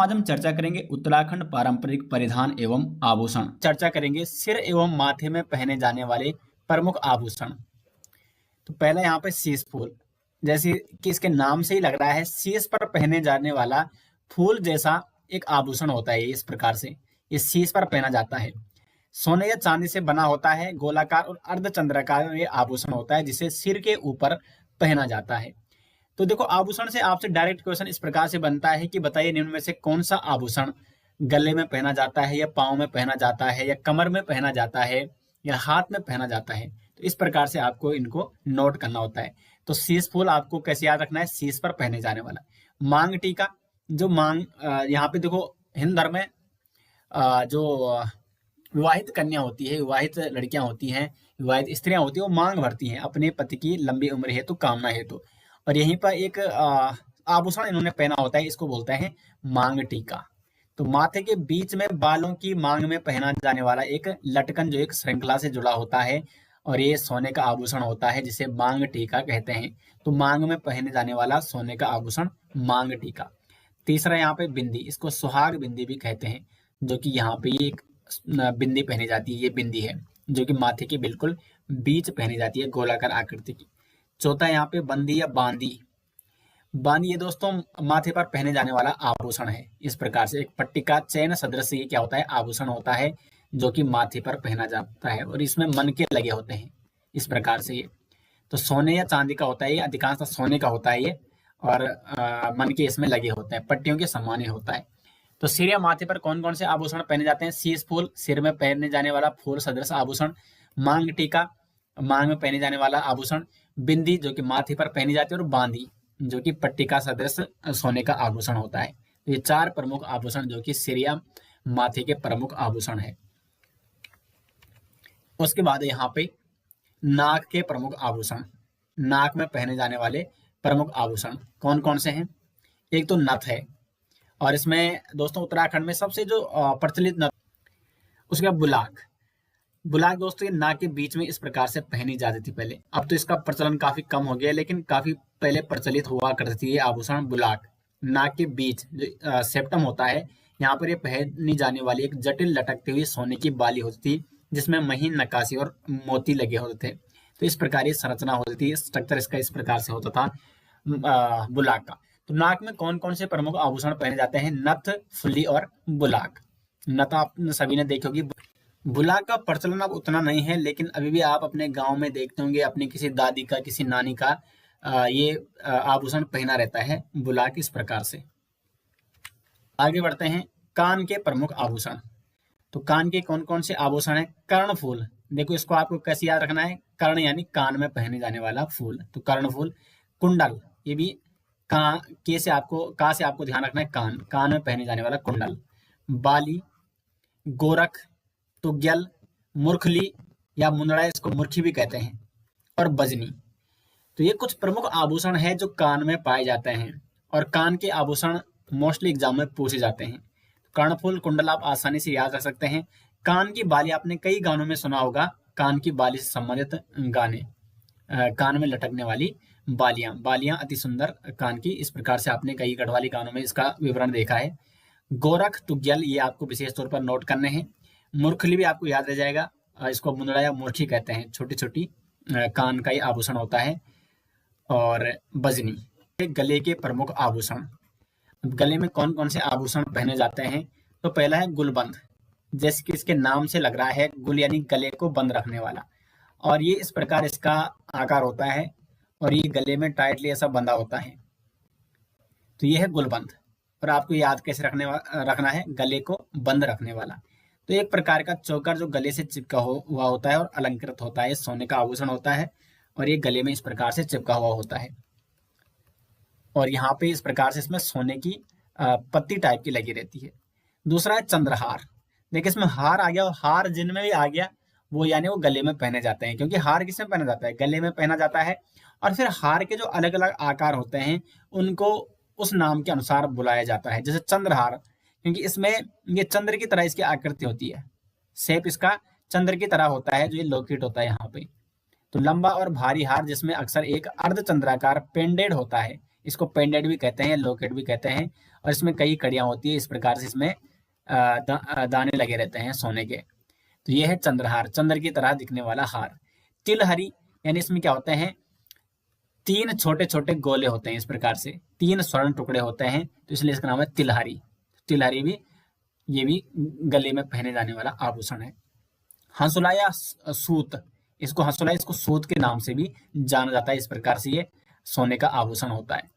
आज हम चर्चा करेंगे उत्तराखंड पारंपरिक परिधान एवं आभूषण। चर्चा करेंगे सिर एवं माथे में पहने जाने वाले प्रमुख आभूषण। तो पहला यहाँ पे शीश फूल, जैसे कि इसके नाम से ही लग रहा है, शीश पर पहने जाने वाला फूल जैसा एक आभूषण होता है। इस प्रकार से ये शीश पर पहना जाता है। सोने या चांदी से बना होता है, गोलाकार और अर्धचंद्राकार ये आभूषण होता है, जिसे सिर के ऊपर पहना जाता है। तो देखो, आभूषण से आपसे डायरेक्ट क्वेश्चन इस प्रकार से बनता है कि बताइए निम्न में से कौन सा आभूषण गले में पहना जाता है, या पाँव में पहना जाता है, या कमर में पहना जाता है, या हाथ में पहना जाता है। तो इस प्रकार से आपको इनको नोट करना होता है। तो शीश फूल आपको कैसे याद रखना है, शीश पर पहने जाने वाला। मांग टीका, जो मांग यहाँ पे देखो, हिंदू धर्म में जो विवाहित कन्या होती है, विवाहित लड़कियां होती हैं, विवाहित स्त्रियां होती हैं, वो मांग भरती हैं अपने पति की लंबी उम्र हेतु, कामना हेतु। और यहीं पर एक आभूषण इन्होंने पहना होता है, इसको बोलते हैं मांग टीका। तो माथे के बीच में बालों की मांग में पहना जाने वाला एक लटकन, जो एक श्रृंखला से जुड़ा होता है, और ये सोने का आभूषण होता है, जिसे मांग टीका कहते हैं। तो मांग में पहने जाने वाला सोने का आभूषण मांग टीका। तीसरा यहाँ पे बिंदी, इसको सुहाग बिंदी भी कहते हैं, जो कि यहाँ पे एक बिंदी पहनी जाती है। ये बिंदी है जो कि माथे के बिल्कुल बीच पहनी जाती है, गोलाकार आकृति की। चौथा यहाँ पे बंदी या बांदी। बांदी ये दोस्तों माथे पर पहने जाने वाला आभूषण है। इस प्रकार से एक पट्टिका चैन सदृश ये क्या होता है, आभूषण होता है, जो कि माथे पर पहना जाता है, और इसमें मनके लगे होते हैं। इस प्रकार से ये तो सोने या चांदी का होता है, ये अधिकांशतः सोने का होता है ये, और मनके इसमें लगे होते हैं, पट्टियों के समान ही होता है। तो सिर या माथे पर कौन कौन से आभूषण पहने जाते हैं, शीश फूल, सिर में पहने जाने वाला फूल सदृश आभूषण, मांग टीका, मांग में पहने जाने वाला आभूषण, बिंदी जो कि माथे पर पहनी जाती है, और बांदी जो कि पट्टिका सदृश सोने का आभूषण होता है। ये चार प्रमुख आभूषण जो कि सिर या माथे के प्रमुख आभूषण है। उसके बाद यहाँ पे नाक के प्रमुख आभूषण, नाक में पहने जाने वाले प्रमुख आभूषण कौन कौन से हैं। एक तो नथ है, और इसमें दोस्तों उत्तराखंड में सबसे जो प्रचलित नथ, उसके बाद बुलाक। बुलाक दोस्तों ये नाक के बीच में इस प्रकार से पहनी जाती थी पहले, अब तो इसका प्रचलन काफी कम हो गया, लेकिन काफी पहले प्रचलित हुआ करती थी ये आभूषण बुलाक। नाक के बीच जो सेप्टम होता है, यहाँ पर ये पहनी जाने वाली एक जटिल लटकती हुई सोने की बाली होती थी, जिसमें महीन नक्काशी और मोती लगे होते थे। तो इस प्रकार ये संरचना होती थी, स्ट्रक्चर इसका इस प्रकार से होता था बुलाक का। तो नाक में कौन कौन से प्रमुख आभूषण पहने जाते हैं, नथ, फुल्ली और बुलाक। नथ आप सभी ने देखी होगी। बुलाक का प्रचलन अब उतना नहीं है, लेकिन अभी भी आप अपने गांव में देखते होंगे, अपनी किसी दादी का, किसी नानी का ये आभूषण पहना रहता है, बुलाक। इस प्रकार से आगे बढ़ते हैं, कान के प्रमुख आभूषण। तो कान के कौन कौन से आभूषण है, कर्ण फूल। देखो इसको आपको कैसे याद रखना है, कर्ण यानी कान में पहने जाने वाला फूल, तो कर्ण फूल। कुंडल, ये भी का से आपको ध्यान रखना है, कान में पहने जाने वाला कुंडल। बाली, गोरख, तुग्यल, मुरखली या मुंदड़ा, इसको मुर्खी भी कहते हैं, और बजनी। तो ये कुछ प्रमुख आभूषण है जो कान में पाए जाते हैं, और कान के आभूषण मोस्टली एग्जाम में पूछे जाते हैं। कर्णफूल, कुंडल आप आसानी से याद रख सकते हैं। कान की बाली आपने कई गानों में सुना होगा, कान की बाली से संबंधित गाने, कान में लटकने वाली बालियां अति सुंदर कान की, इस प्रकार से आपने कई गढ़वाली गानों में इसका विवरण देखा है। गोरख, तुग्यल ये आपको विशेष तौर पर नोट करने हैं। मुरखली भी आपको याद रह जाएगा, इसको मुंदड़ा या मुर्खी कहते हैं, छोटी छोटी कान का ही आभूषण होता है। और बजनी, गले के प्रमुख आभूषण। गले में कौन कौन से आभूषण पहने जाते हैं, तो पहला है गुलबंद, जैसे कि इसके नाम से लग रहा है, गुल यानी गले को बंद रखने वाला, और ये इस प्रकार इसका आकार होता है, और ये गले में टाइटली ऐसा बंधा होता है। तो ये है गुलबंद, और आपको याद कैसे रखना है, गले को बंद रखने वाला। तो एक प्रकार का चोकर जो गले से चिपका हुआ होता है और अलंकृत होता है, सोने का आभूषण होता है, और ये गले में इस प्रकार से चिपका हुआ होता है, और यहाँ पे इस प्रकार से इसमें सोने की पत्ती टाइप की लगी रहती है। दूसरा है चंद्रहार। देखिए इसमें हार आ गया, और हार जिनमें भी आ गया वो यानी वो गले में पहने जाते हैं, क्योंकि हार किसमें पहना जाता है, गले में पहना जाता है। और फिर हार के जो अलग अलग आकार होते हैं उनको उस नाम के अनुसार बुलाया जाता है, जैसे चंद्रहार, क्योंकि इसमें ये चंद्र की तरह इसकी आकृति होती है, शेप इसका चंद्र की तरह होता है, जो ये लोकेट होता है यहाँ पे। तो लंबा और भारी हार जिसमें अक्सर एक अर्धचंद्राकार पेंडेड होता है, इसको पेंडेंट भी कहते हैं, लॉकेट भी कहते हैं, और इसमें कई कड़ियां होती है। इस प्रकार से इसमें दाने लगे रहते हैं सोने के। तो ये है चंद्रहार, चंद्र की तरह दिखने वाला हार। तिलहरी यानी इसमें क्या होते हैं, 3 छोटे छोटे गोले होते हैं, इस प्रकार से 3 स्वर्ण टुकड़े होते हैं, तो इसलिए इसका नाम है तिलहरी। तिलहरी भी, ये भी गले में पहने जाने वाला आभूषण है। हंसुला या सूत, इसको हंसुला, इसको सूत के नाम से भी जाना जाता है। इस प्रकार से ये सोने का आभूषण होता है।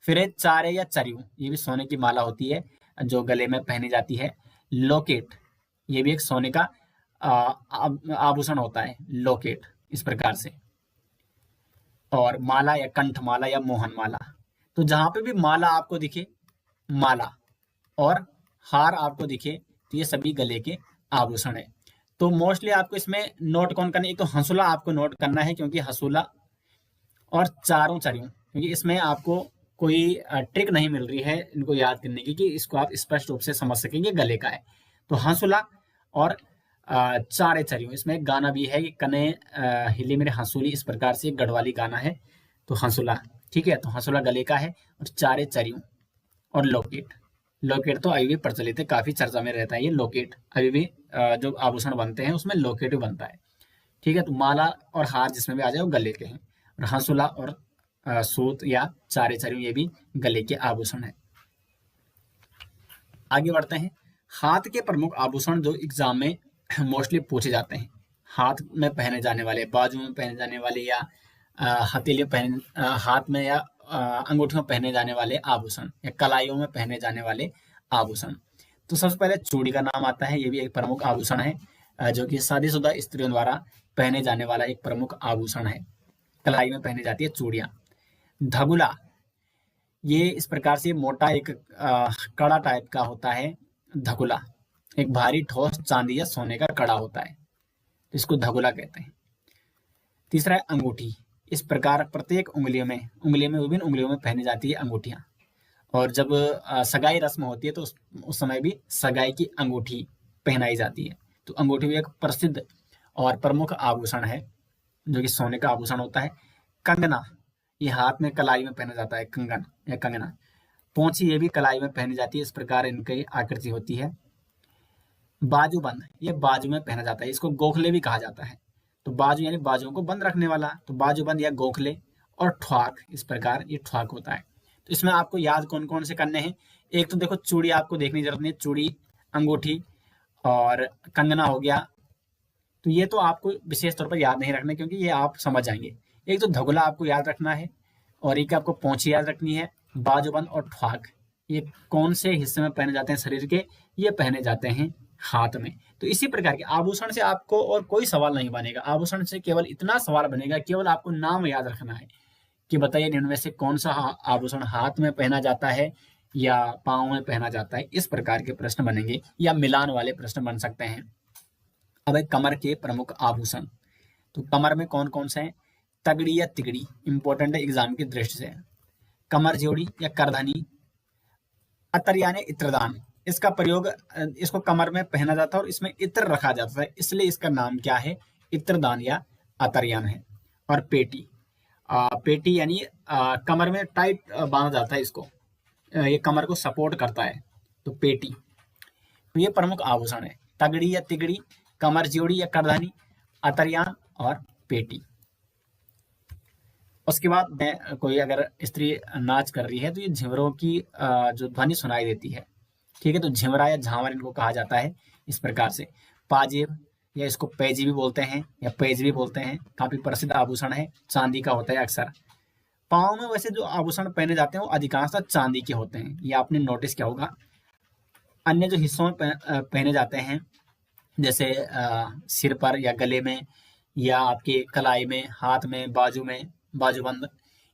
फिर है चारे या चरियू, ये भी सोने की माला होती है जो गले में पहनी जाती है। लोकेट, ये भी एक सोने का आभूषण होता है, लोकेट, इस प्रकार से। और माला या कंठमाला या मोहन माला, तो जहां पे भी माला आपको दिखे, माला और हार आपको दिखे, तो ये सभी गले के आभूषण है। तो मोस्टली आपको इसमें नोट कौन करना है, एक तो हंसुला आपको नोट करना है, क्योंकि हंसुला और चारों चरियों, क्योंकि इसमें आपको कोई ट्रिक नहीं मिल रही है इनको याद करने की कि इसको आप स्पष्ट रूप से समझ सकेंगे गले का है। तो हंसुला और चारे चरियों, इसमें एक गाना भी है कि कने हिले मेरे हंसुली, इस प्रकार से एक गढ़वाली गाना है। तो हंसुला, ठीक है, तो हंसुला गले का है। और चारे चरियों और लोकेट, लोकेट तो अभी भी प्रचलित है, काफी चर्चा में रहता है ये लोकेट, अभी भी जो आभूषण बनते हैं उसमें लोकेट भी बनता है। ठीक है, तो माला और हार जिसमें भी आ जाए वो गले के हैं। और हंसुला और सूत या चारे चरियों, ये भी गले के आभूषण है। आगे बढ़ते हैं। हाथ के प्रमुख आभूषण जो एग्जाम में मोस्टली पूछे जाते हैं, हाथ में पहने जाने वाले, बाजू में पहने जाने वाले, या हथेली पहन हाथ में या अंगूठियों में पहने जाने वाले आभूषण, या कलाइयों में पहने जाने वाले आभूषण। तो सबसे पहले चूड़ी का नाम आता है, ये भी एक प्रमुख आभूषण है जो कि शादीशुदा स्त्रियों द्वारा पहने जाने वाला एक प्रमुख आभूषण है। कलाई में पहनी जाती है चूड़ियां। धगुला, ये इस प्रकार से मोटा एक कड़ा टाइप का होता है धगुला, एक भारी ठोस चांदी या सोने का कड़ा होता है, तो इसको धगुला कहते हैं। तीसरा है अंगूठी, इस प्रकार प्रत्येक उंगलियों में विभिन्न उंगलियों में पहनी जाती है अंगूठियां। और जब सगाई रस्म होती है तो उस समय भी सगाई की अंगूठी पहनाई जाती है। तो अंगूठी भी एक प्रसिद्ध और प्रमुख आभूषण है जो कि सोने का आभूषण होता है। कंगना, ये हाथ में कलाई में पहना जाता है, कंगन या कंगना। पोंछी, ये भी कलाई में पहनी जाती है, इस प्रकार इनकी आकृति होती है। बाजूबंद, ये बाजू में पहना जाता है, इसको गोखले भी कहा जाता है। तो बाजू यानी बाजुओं को बंद रखने वाला, तो बाजूबंद या गोखले। और ठ्वाक, इस प्रकार ये ठ्वाक होता है। तो इसमें आपको याद कौन कौन से करने हैं, एक तो देखो चूड़ी आपको देखने की जरूरत नहीं, चूड़ी, अंगूठी और कंगना हो गया, तो ये तो आपको विशेष तौर पर याद नहीं रखना, क्योंकि ये आप समझ जाएंगे। एक तो धगुला आपको याद रखना है, और एक आपको पोंछी याद रखनी है। बाजूबंद और ठ्वाक, ये कौन से हिस्से में पहने जाते हैं शरीर के, ये पहने जाते हैं हाथ में। तो इसी प्रकार के आभूषण से आपको और कोई सवाल नहीं बनेगा, आभूषण से केवल इतना सवाल बनेगा, केवल आपको नाम याद रखना है कि बताइए इनमें से कौन सा आभूषण हाथ में पहना जाता है या पांव में पहना जाता है। इस प्रकार के प्रश्न बनेंगे, या मिलान वाले प्रश्न बन सकते हैं। अब कमर के प्रमुख आभूषण, तो कमर में कौन कौन से हैं, तगड़ी या तिगड़ी, इंपॉर्टेंट है एग्जाम की दृष्टि से। कमर जोड़ी या करधनी। अतर यानी इत्रदान, इसका प्रयोग, इसको कमर में पहना जाता है और इसमें इत्र रखा जाता है, इसलिए इसका नाम क्या है, इत्रदान या अतरयान है। और पेटी, पेटी यानी कमर में टाइट बांधा जाता है इसको, ये कमर को सपोर्ट करता है, तो पेटी। तो ये प्रमुख आभूषण है, तगड़ी या तिगड़ी, कमर जोड़ी या करधनी, अतरयान और पेटी। उसके बाद में कोई अगर स्त्री नाच कर रही है तो ये झिंवरों की जो ध्वनि सुनाई देती है, ठीक है, तो झिंवरा या झांवर इनको कहा जाता है। इस प्रकार से पाजेब, या इसको पैजी भी बोलते हैं या पैज भी बोलते हैं, काफी प्रसिद्ध आभूषण है, चांदी का होता है अक्सर। पाँव में वैसे जो आभूषण पहने जाते हैं वो अधिकांशतः चांदी के होते हैं, ये आपने नोटिस किया होगा। अन्य जो हिस्सों में पहने जाते हैं, जैसे सिर पर या गले में या आपके कलाई में, हाथ में, बाजू में, बाजूबंद,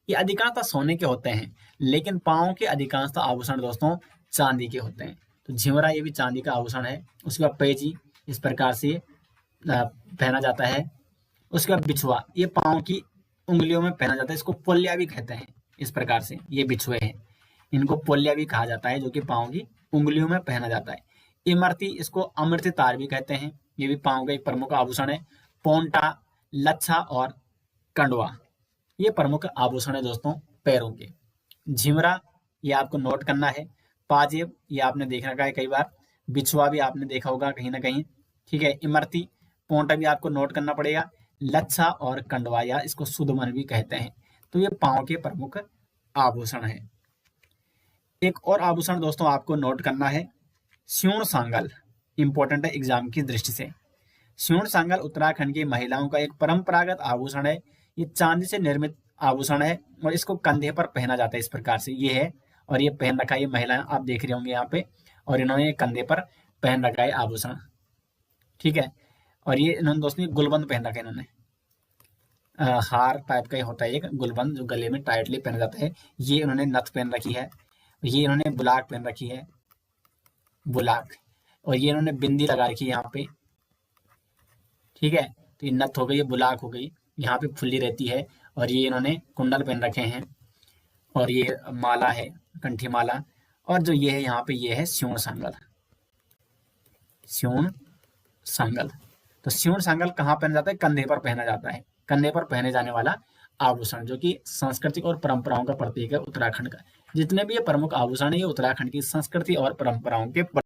ये अधिकांशतः सोने के होते हैं, लेकिन पाँव के अधिकांशतः आभूषण दोस्तों चांदी के होते हैं। तो झिंवरा ये भी चांदी का आभूषण है। उसके बाद पैजी, इस प्रकार से पहना जाता है। उसके बाद बिछुआ, ये पाँव की उंगलियों में पहना जाता है, इसको पोल्या भी कहते हैं। इस प्रकार से ये बिछुए हैं, इनको पोल्या भी कहा जाता है, जो कि पाँव की उंगलियों में पहना जाता है। इमरती, इसको अमृत तार भी कहते हैं, ये भी पाँव का एक प्रमुख आभूषण है। पोंटा, लच्छा और कंडवा, ये प्रमुख आभूषण है दोस्तों पैरों के। झिमरा, ये आपको नोट करना है। पाजेब, ये आपने देख रखा है कई बार। बिछुआ भी आपने देखा होगा कहीं ना कहीं। ठीक है, इमरती, पोंटा भी आपको नोट करना पड़ेगा। लच्छा और कंडवा, या इसको सुदमन भी कहते हैं। तो ये पांव के प्रमुख आभूषण है। एक और आभूषण दोस्तों आपको नोट करना है, स्यूण सांगल। इंपॉर्टेंट है एग्जाम की दृष्टि से। स्यूण सांगल उत्तराखंड की महिलाओं का एक परंपरागत आभूषण है। ये चांदी से निर्मित आभूषण है और इसको कंधे पर पहना जाता है। इस प्रकार से ये है, और ये पहन रखा है, ये महिलाएं आप देख रहे होंगे यहाँ पे, और इन्होंने ये कंधे पर पहन रखा है आभूषण। ठीक है, और ये इन्होंने दोस्तों गुलबंद पहन रखा है इन्होंने। हार टाइप का ही होता है एक गुलबंद, जो गले में टाइटली पहना जाता है। ये इन्होंने नथ पहन रखी है। ये इन्होंने बुलाक पहन रखी है, बुलाक। और ये इन्होंने बिंदी लगा रखी है यहाँ पे। ठीक है, तो ये नथ हो गई, ये बुलाक हो गई, यहाँ पे फुल्ली रहती है। और ये इन्होंने कुंडल पहन रखे हैं, और ये माला है, कंठी माला। और जो ये है यहाँ पे, ये है स्यूण सांगल। स्यूण सांगल, तो स्यूण सांगल कहाँ पहना जाता है? कंधे पर पहना जाता है। कंधे पर पहने जाने वाला आभूषण, जो कि सांस्कृतिक और परंपराओं का प्रतीक है उत्तराखंड का। जितने भी ये प्रमुख आभूषण है, ये उत्तराखंड की संस्कृति और परंपराओं के